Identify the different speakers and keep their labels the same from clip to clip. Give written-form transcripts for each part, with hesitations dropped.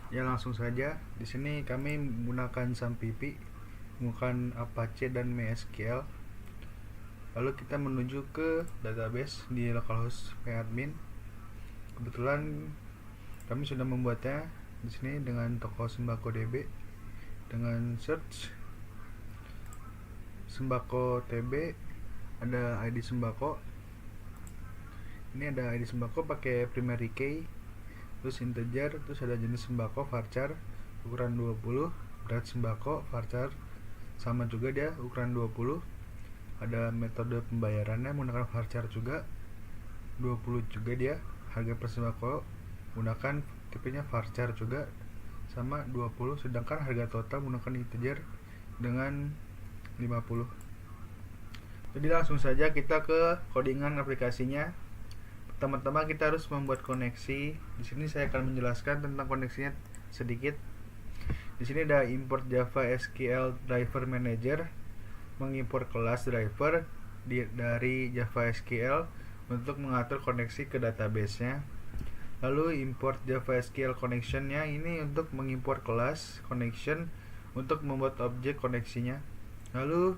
Speaker 1: Ya langsung saja. Di sini kami menggunakan SAMPP, menggunakan Apache dan MySQL. Lalu kita menuju ke database di localhost admin. Kebetulan kami sudah membuatnya di sini dengan toko sembako DB dengan search sembako TB, ada ID sembako. Ini ada ID sembako pakai primary key, terus integer, terus ada jenis sembako varchar ukuran 20, berat sembako varchar sama juga dia ukuran 20. Ada metode pembayarannya menggunakan varchar juga 20 juga dia. Harga per sembako menggunakan tipenya varchar juga sama 20, sedangkan harga total menggunakan integer dengan 50. Jadi langsung saja kita ke codingan aplikasinya. Pertama-tama kita harus membuat koneksi. Di sini saya akan menjelaskan tentang koneksinya sedikit. Di sini ada import Java SQL Driver Manager, mengimpor kelas driver dari Java SQL untuk mengatur koneksi ke database-nya. Lalu import Java SQL connection-nya ini untuk mengimpor kelas connection untuk membuat objek koneksinya. Lalu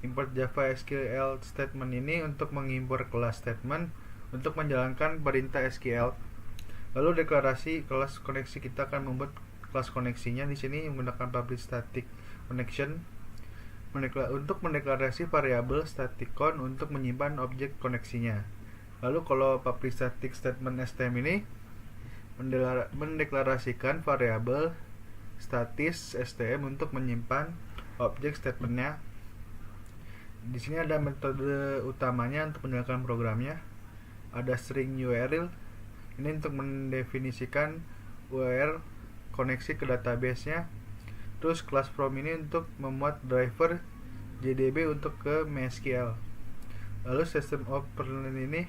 Speaker 1: import Java SQL statement ini untuk mengimpor kelas statement untuk menjalankan perintah SQL. Lalu deklarasi kelas koneksi, kita akan membuat kelas koneksinya di sini menggunakan public static connection untuk mendeklarasi variabel staticon untuk menyimpan objek koneksinya. Lalu kalau public static statement stm ini mendeklarasikan variabel statis stm untuk menyimpan objek statementnya. Di sini ada metode utamanya untuk menjalankan programnya. Ada string URL ini untuk mendefinisikan URL koneksi ke database-nya. Terus class from ini untuk memuat driver JDB untuk ke MySQL. Lalu system of perlen ini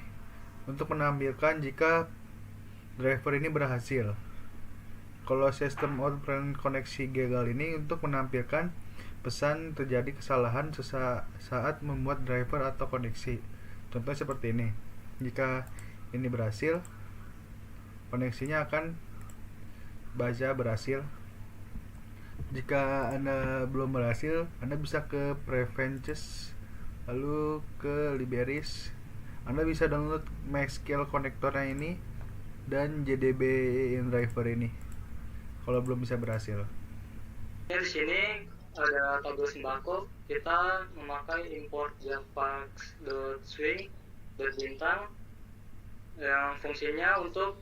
Speaker 1: untuk menampilkan jika driver ini berhasil. Kalau system of perlen koneksi gagal ini untuk menampilkan pesan terjadi kesalahan saat membuat driver atau koneksi. Contohnya seperti ini. Jika ini berhasil, koneksinya akan baca berhasil. Jika Anda belum berhasil, Anda bisa ke Preferences, lalu ke Libreries. Anda bisa download MySQL konektornya ini dan JDB in driver ini. Kalau belum bisa berhasil.
Speaker 2: Di sini ada tabel sembako. Kita memakai import javax.swing.bintang yang fungsinya untuk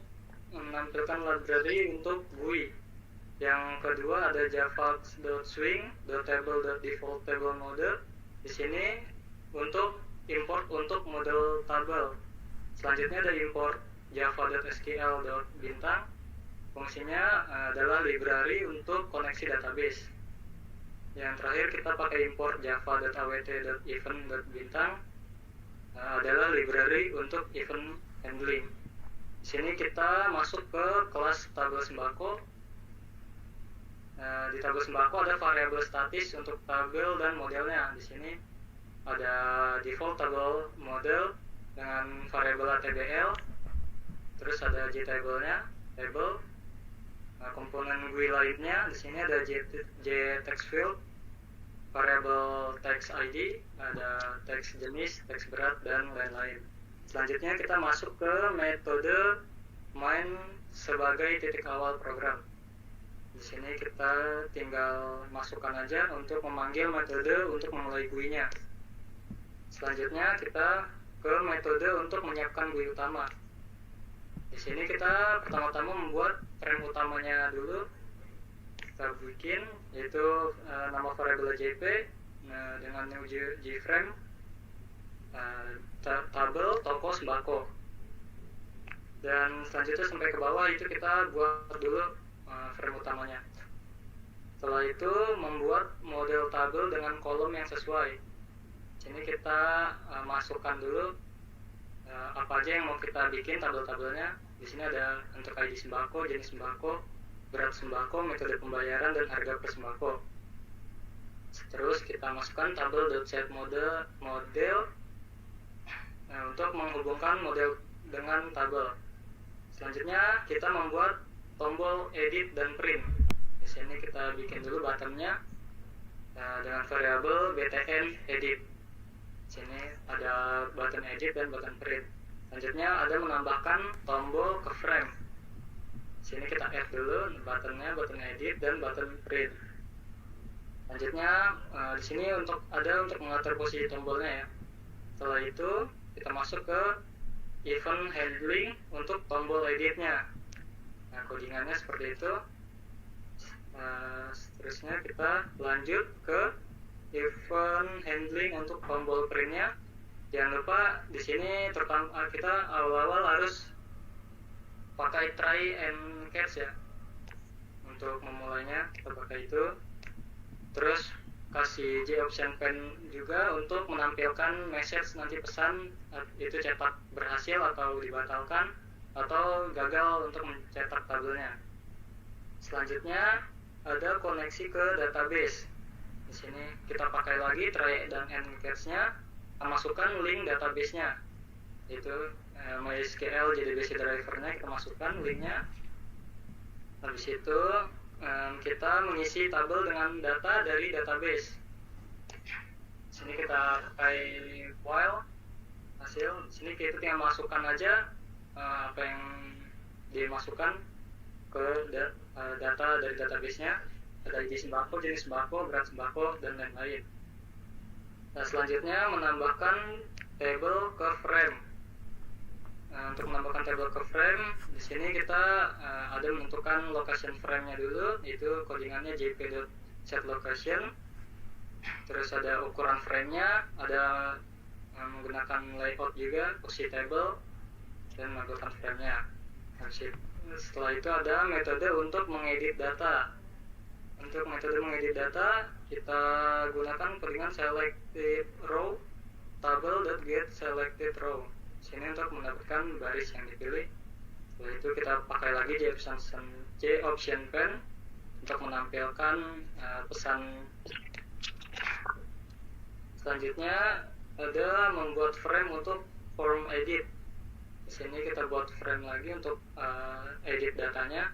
Speaker 2: menampilkan library untuk GUI. Yang kedua ada javax.swing.table.default table mode. Di sini untuk import untuk model tabel. Selanjutnya ada import java.sql.bintang. Fungsinya adalah library untuk koneksi database. Yang terakhir kita pakai import java.awt.event.bintang, adalah library untuk event handling. Di sini kita masuk ke kelas tabel sembako. Di tabel sembako ada variabel statis untuk tabel dan modelnya. Di sini ada default tabel model dengan variabel ATBL, terus ada JTable-nya, table. Komponen GUI lainnya di sini ada JTextField, variabel text ID, ada teks jenis, teks berat dan lain-lain. Selanjutnya kita masuk ke metode main sebagai titik awal program. Di sini kita tinggal masukkan aja untuk memanggil metode untuk memulai GUI-nya. Selanjutnya kita ke metode untuk menyiapkan GUI utama. Di sini kita pertama-tama membuat frame utamanya dulu. Kita bikin yaitu nama variabel JP dengan new JFrame, tabel toko sembako. Dan selanjutnya sampai ke bawah itu kita buat dulu frame utamanya. Setelah itu membuat model tabel dengan kolom yang sesuai. Sini kita masukkan dulu apa aja yang mau kita bikin tabel-tabelnya. Di sini ada untuk ID sembako, jenis sembako, berat sembako, metode pembayaran dan harga per sembako. Terus kita masukkan tabel.setModel untuk menghubungkan model dengan tabel. Selanjutnya kita membuat tombol edit dan print. Di sini kita bikin dulu buttonnya dengan variabel btn edit. Di sini ada button edit dan button print. Selanjutnya ada menambahkan tombol ke frame. Di sini kita add dulu buttonnya, button edit dan button print. Selanjutnya di sini untuk mengatur posisi tombolnya ya. Setelah itu kita masuk ke event handling untuk tombol editnya. Nah, codingannya seperti itu. Seterusnya kita lanjut ke event handling untuk tombol printnya. Jangan lupa di sini terutama kita awal-awal harus pakai try and catch ya. Untuk memulainya kita pakai itu. Terus kasih J option pen juga untuk menampilkan message nanti pesan itu cetak berhasil atau dibatalkan atau gagal untuk mencetak tabelnya. Selanjutnya ada koneksi ke database. Di sini kita pakai lagi try dan end catch-nya, masukkan link database-nya. Itu MySQL JDBC driver-nya kita masukkan linknya. Habis itu kita mengisi tabel dengan data dari database. Sini kita pakai file hasil. Sini kita tinggal masukkan aja apa yang dimasukkan ke data dari database-nya. Ada isi sembako, jenis sembako, berat sembako, dan lain-lain. Nah, selanjutnya menambahkan table ke frame. Untuk menambahkan table ke frame, di sini kita ada menentukan location frame-nya dulu, itu codingannya jp.setLocation. Terus ada ukuran frame-nya, ada menggunakan layout juga, posisi table, dan menggunakan frame-nya. Setelah itu ada metode untuk mengedit data. Untuk metode mengedit data, kita gunakan codingan selected row table.getSelected row. Sini untuk mendapatkan baris yang dipilih. Setelah itu kita pakai lagi J option pen untuk menampilkan pesan. Selanjutnya ada membuat frame untuk form edit. Di sini kita buat frame lagi untuk edit datanya.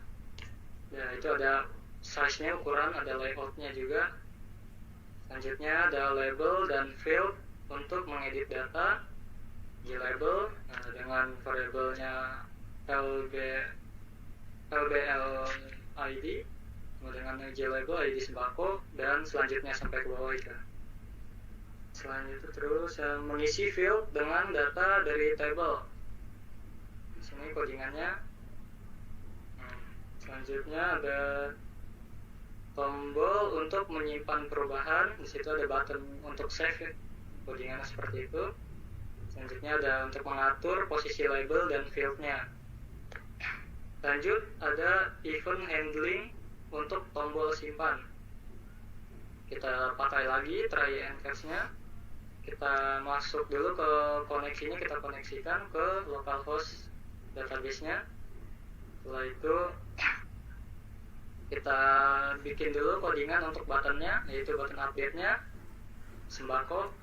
Speaker 2: Ya, itu ada size-nya, ukuran, ada layout-nya juga. Selanjutnya ada label dan field untuk mengedit data. JLabel dengan variabelnya LBL ID, dengan JLabel ID sembako, dan selanjutnya sampai ke bawah itu. Selain itu terus mengisi field dengan data dari table. Di sini codingannya. Selanjutnya ada tombol untuk menyimpan perubahan. Di situ ada button untuk save. Codingannya seperti itu. Selanjutnya ada untuk mengatur posisi label dan field-nya. Lanjut ada event handling untuk tombol simpan. Kita pakai lagi try and catch-nya. Kita masuk dulu ke koneksinya, kita koneksikan ke localhost database-nya. Setelah itu kita bikin dulu codingan untuk buttonnya, yaitu button update-nya sembako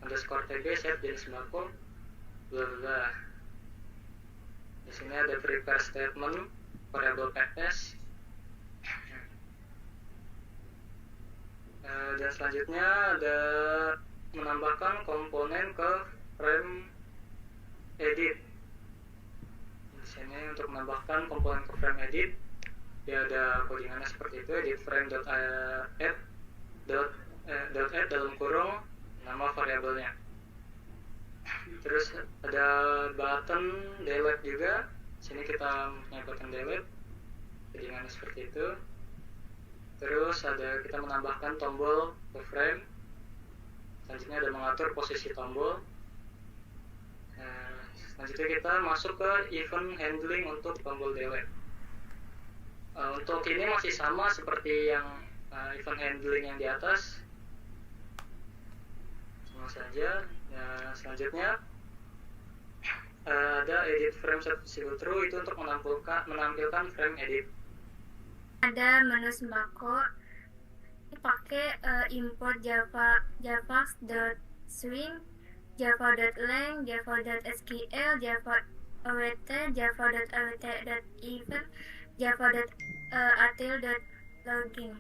Speaker 2: _tb set jenis sembako bla bla. Di sini ada prepare statement variable ps. Dan selanjutnya ada menambahkan komponen ke frame edit. Di sini untuk menambahkan komponen ke frame edit, dia ada codingannya seperti itu, edit frame.add dalam kurung nama variabelnya. Terus ada button delete juga. Sini kita punya button delete, codingannya seperti itu. Terus ada kita menambahkan tombol ke frame. Selanjutnya ada mengatur posisi tombol. Selanjutnya kita masuk ke event handling untuk tombol delete. Untuk ini masih sama seperti yang event handling yang di atas, sama saja. Selanjutnya ada edit frame set visible true, itu untuk menampilkan frame edit.
Speaker 3: Ada menu sembako, pakai import java.swing, java.lang, java.sql, java.awt, java.awt.event, java.util.login.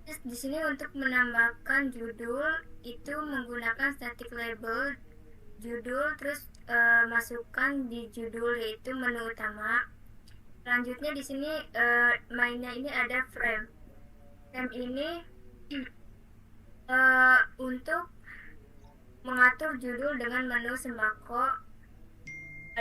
Speaker 3: Terus di sini untuk menambahkan judul itu menggunakan static label judul, terus masukkan di judul yaitu menu utama. Selanjutnya di sini mainnya ini ada frame. Frame ini untuk mengatur judul dengan menu sembako,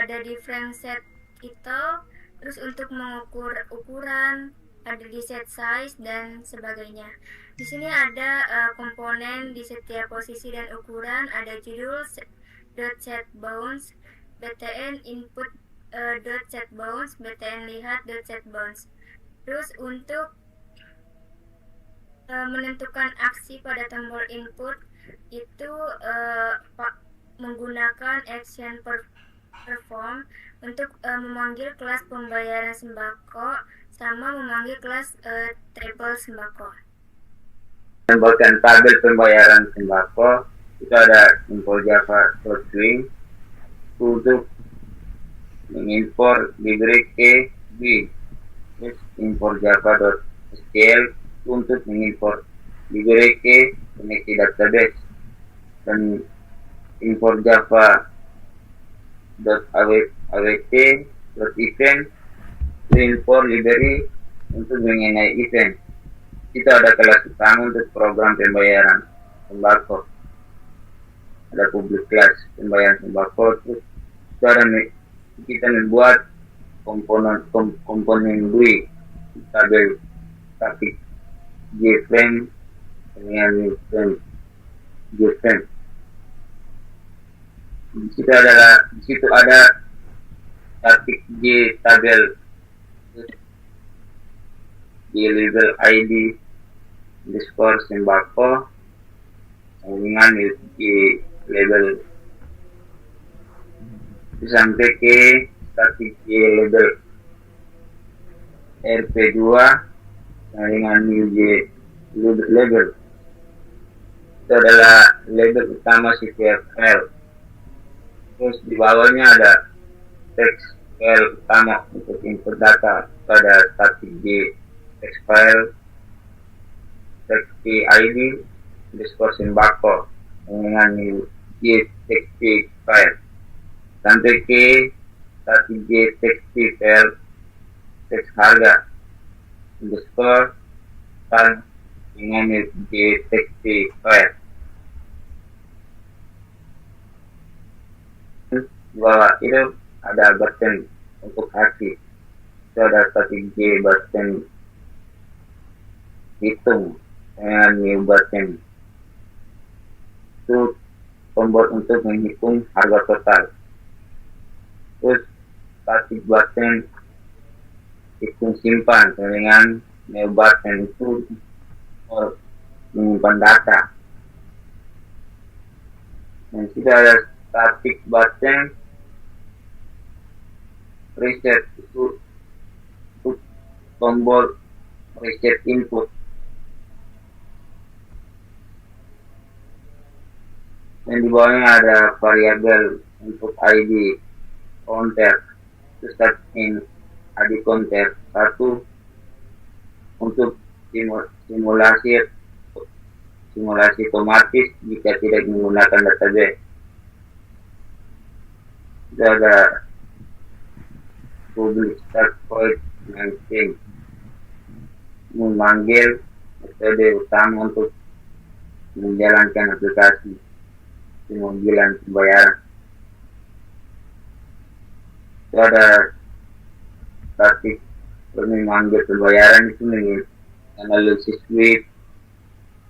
Speaker 3: ada di frame set title, terus untuk mengukur ukuran ada di set size dan sebagainya. Di sini ada komponen di setiap posisi dan ukuran, ada judul .set bounds, btn input .set bounds, btn lihat .set bounds. Terus untuk menentukan aksi pada tombol input itu menggunakan action perform untuk memanggil kelas pembayaran sembako sama memanggil kelas table sembako.
Speaker 4: Menambahkan tabel pembayaran sembako itu ada import java.swing untuk mengimpor library key B, terus import java.sql untuk mengimport library key koneksi database, dan import java.awt.event import library untuk mengenai event. Itu ada kelas utama untuk program pembayaran sembako, ada public class pembayaran sembako. Terus kita membuat komponen GUI tabel static JFrame dengan JFrame. Di situ ada static J tabel di label ID underscore sembako dengan di label sampai ke static J label RP2 dengan new J label. Itu adalah label utama setiap file. Terus di bawahnya ada text file utama untuk input data pada static J text file, text ID underscore sembako dengan new J text file sampai ke static J text file text harga underscore file dengan new J text file. Di bawah itu ada button untuk aksi. Itu ada static J button hitung dengan new button. Itu tombol untuk menghitung harga total. Terus static button hitung simpan dengan new button itu menyimpan data. Dan sudah ada static button reset itu tombol reset input. Dan di bawahnya ada variabel untuk ID counter, to start in ID counter 1 untuk simulasi otomatis jika tidak menggunakan database. Itu ada public start point 19 memanggil metode utama untuk menjalankan aplikasi pemanggilan pembayaran. Itu ada static memanggil pembayaran itu menganalisis sweep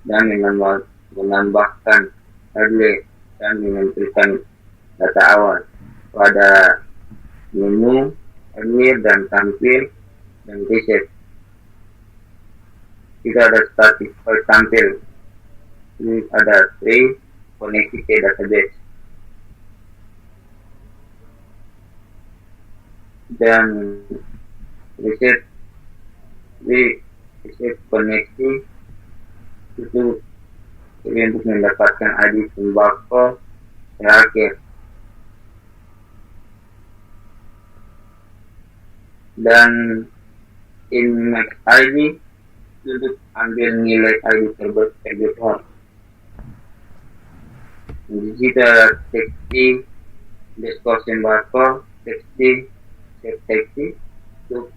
Speaker 4: dan menambahkan relay dan menampilkan data awal pada menu earlier dan tampil dan reset. Kita ada static file tampil. Ini ada tree koneksi ke database. Dan reset koneksi itu untuk mendapatkan ID sembako terakhir. dan Inmax ID untuk ambil nilai ID terbetul. Di situ ada teksi underscore sembako, teksi untuk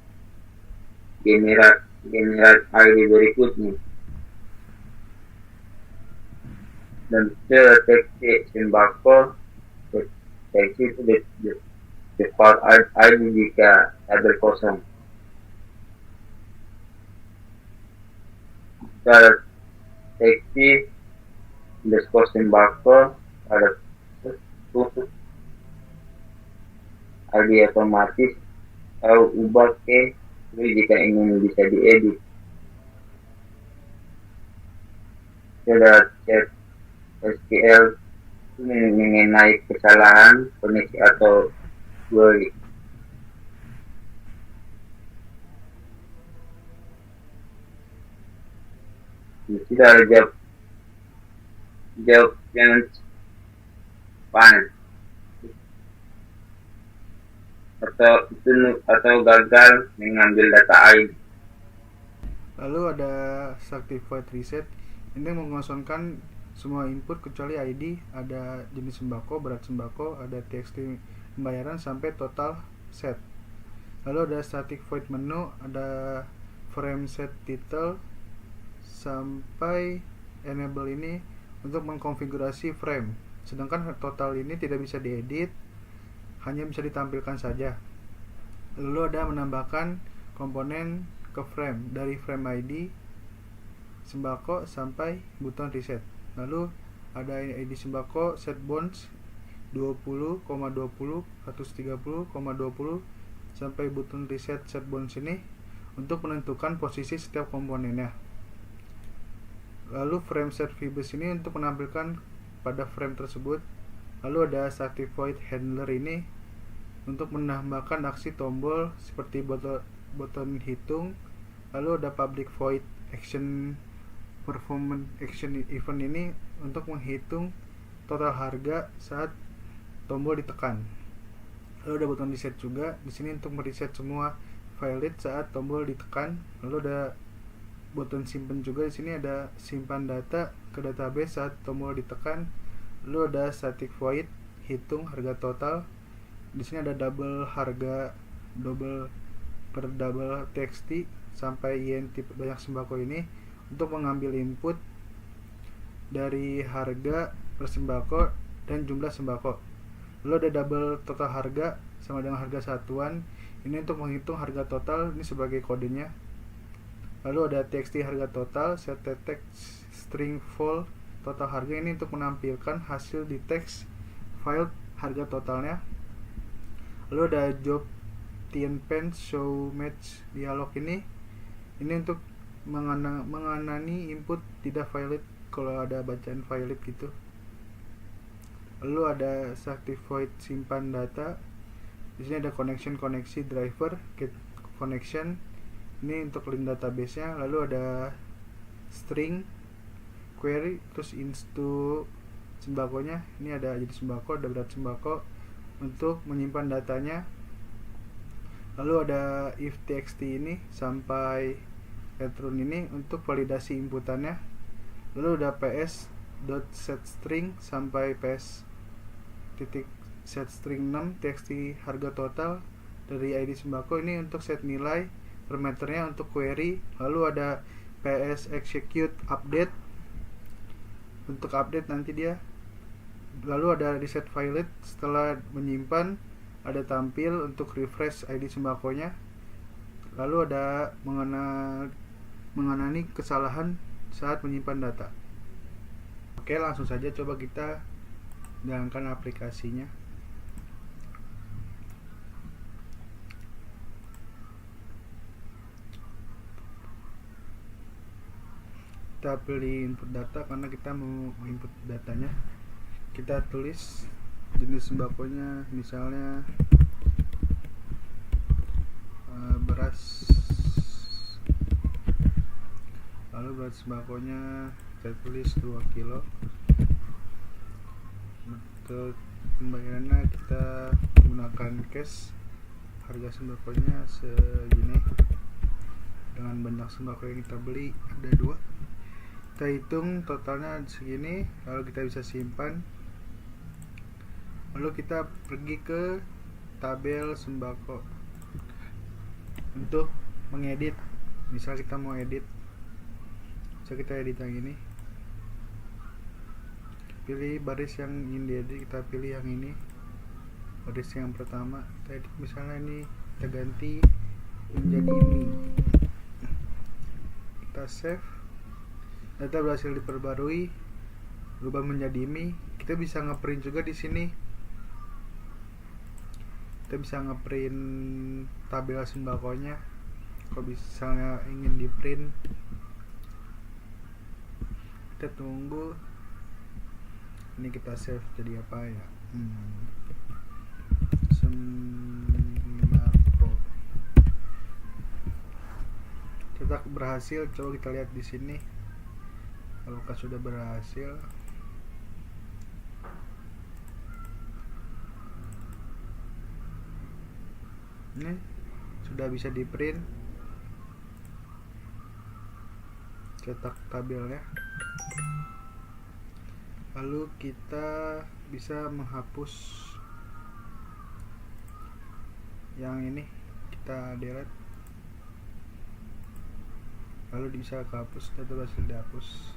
Speaker 4: generate ID berikutnya. Dan teksi sembako, teksi itu default ID jika tabel kosong. Ada teksi underscore sembako, ada tutup ID otomatis atau ubah ke jika ingin bisa diedit. Ada chat SQL mengenai kesalahan koneksi atau query. Kita ada jawab yang panel atau gagal mengambil data ID.
Speaker 1: Lalu ada certified reset, ini mengosongkan semua input kecuali ID, ada jenis sembako, berat sembako, ada TXT pembayaran sampai total set. Lalu ada static void menu, ada frame set title sampai enable ini untuk mengkonfigurasi frame, sedangkan total ini tidak bisa diedit, hanya bisa ditampilkan saja. Lalu ada menambahkan komponen ke frame, dari frame ID sembako sampai buton reset. Lalu ada ID sembako set bonds 20,20 130,20 sampai button reset set bonds ini untuk menentukan posisi setiap komponennya. Lalu frame set fibers ini untuk menampilkan pada frame tersebut. Lalu ada static void handler ini untuk menambahkan aksi tombol seperti button hitung. Lalu ada public void action performance action event ini untuk menghitung total harga saat tombol ditekan. Lalu ada button reset juga di sini untuk mereset semua valid saat tombol ditekan. Lalu ada button simpan juga, di sini ada simpan data ke database saat tombol ditekan. Lalu ada static void hitung harga total. Di sini ada double harga, double txt sampai int banyak sembako ini untuk mengambil input dari harga per sembako dan jumlah sembako. Lalu ada double total harga sama dengan harga satuan, ini untuk menghitung harga total, ini sebagai kodenya. Lalu ada txt harga total, set text string full total harga, ini untuk menampilkan hasil di text file harga totalnya. Lalu ada job tienpens show match dialog ini untuk mengenani input tidak valid kalau ada bacaan valid gitu. Lalu ada static void simpan data. Di sini ada koneksi driver get connection, ini untuk link database-nya. Lalu ada string query, terus into sembakonya, ini ada jadi sembako, ada berat sembako untuk menyimpan datanya. Lalu ada if txt ini sampai return ini untuk validasi inputannya. Lalu ada ps.setString sampai ps.setString 6 txt harga total dari ID sembako, ini untuk set nilai per meternya untuk query. Lalu ada ps execute update untuk update nanti dia. Lalu ada reset valid, setelah menyimpan ada tampil untuk refresh ID sembakonya. Lalu ada mengenani kesalahan saat menyimpan data. Oke, langsung saja coba kita jalankan aplikasinya. Kita pilih input data karena kita mau input datanya. Kita tulis jenis sembakonya, misalnya beras. Lalu berat sembakonya kita tulis 2 kilo. Untuk pembayarannya kita gunakan cash, harga sembakonya segini. Dengan banyak sembako yang kita beli, ada 2, kita hitung totalnya segini, lalu kita bisa simpan. Lalu kita pergi ke tabel sembako untuk mengedit. Misal kita mau edit, bisa kita edit yang ini, pilih baris yang ingin diedit, kita pilih yang ini, baris yang pertama, kita edit. Misalnya ini kita ganti menjadi ini, kita save, data berhasil diperbarui, berubah menjadi ini. Kita bisa ngeprint juga di sini, kita bisa ngeprint tabel sembakonya. Kalau misalnya ingin di print, kita tunggu. Ini kita save jadi apa ya, sembako cetak berhasil. Coba kita lihat di sini apakah sudah berhasil. Ini sudah bisa di print, cetak tabelnya. Lalu kita bisa menghapus yang ini, kita delete, lalu bisa kehapus, data berhasil dihapus.